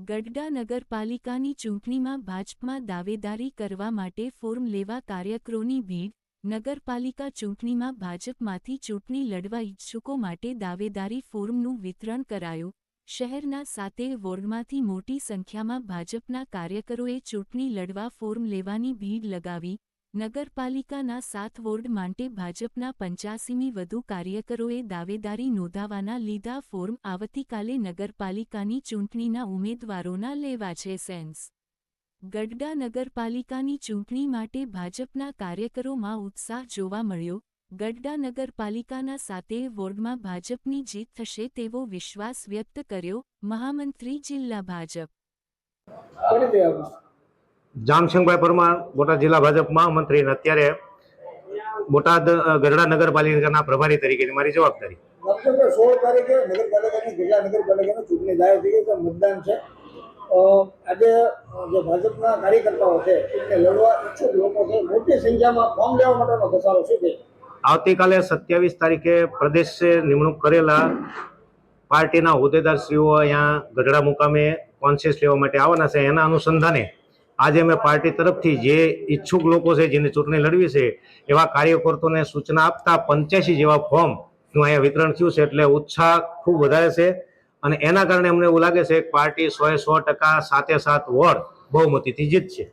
ગઢડા નગરપાલિકાની ચૂંટણીમાં ભાજપમાં દાવેદારી કરવા માટે ફોર્મ લેવા કાર્યકરોની ભીડ. નગરપાલિકા ચૂંટણીમાં ભાજપમાંથી ચૂંટણી લડવા ઇચ્છુકો માટે દાવેદારી ફોર્મનું વિતરણ કરાયું. શહેરના 7 વોર્ડમાંથી મોટી સંખ્યામાં ભાજપના કાર્યકરોએ ચૂંટણી લડવા ફોર્મ લેવાની ભીડ લગાવી. નગરપાલિકાના 7 વોર્ડ માટે ભાજપના 85મી વધુ કાર્યકરોએ દાવેદારી નોંધાવવાના લીધા ફોર્મ. આવતીકાલે નગરપાલિકાની ચૂંટણીના ઉમેદવારોના લેવા છે સેન્સ. ગઢડા નગરપાલિકાની ચૂંટણી માટે ભાજપના કાર્યકરોમાં ઉત્સાહ જોવા મળ્યો. ગઢડા નગરપાલિકાના 7 વોર્ડમાં ભાજપની જીત થશે તેવો વિશ્વાસ વ્યક્ત કર્યો. મહામંત્રી જિલ્લા ભાજપ જામશંકભાઈ પરમાર, બોટાદ જિલ્લા ભાજપ મહામંત્રી, અને અત્યારે બોટાદ ગઢડા નગરપાલિકાના પ્રભારી તરીકેની મારી જવાબદારી. 16 તારીખે નગરપાલિકાની ગઢડા નગરપાલિકાની ચૂંટણી જાહેર થઈ ગઈ છે, મતદાન છે. આજે જે ભાજપના કાર્યકર્તાઓ છે એને લડવા ઈચ્છુક લોકો છે, મોટી સંખ્યામાં ફોર્મ લેવા માટેનો ધસારો શું છે? આવતીકાલે 27 તારીખે પ્રદેશે નિમણૂક કરેલા પાર્ટીના હોદ્દેદારશ્રીઓ અહીંયા ગઢડા મુકામે કોન્સિયસ લેવા માટે આવવાના છે. એના અનુસંધાને આજે અમે પાર્ટી તરફથી જે ઈચ્છુક લોકો છે જેને ચૂંટણી લડવી છે એવા કાર્યકર્તાઓને સૂચના આપતા 85 જેવા ફોર્મનું અહીંયા વિતરણ થયું છે. એટલે ઉત્સાહ ખૂબ વધારે છે અને એના કારણે અમને એવું લાગે છે કે પાર્ટી 100% 7 વોર્ડ બહુમતીથી જીતશે.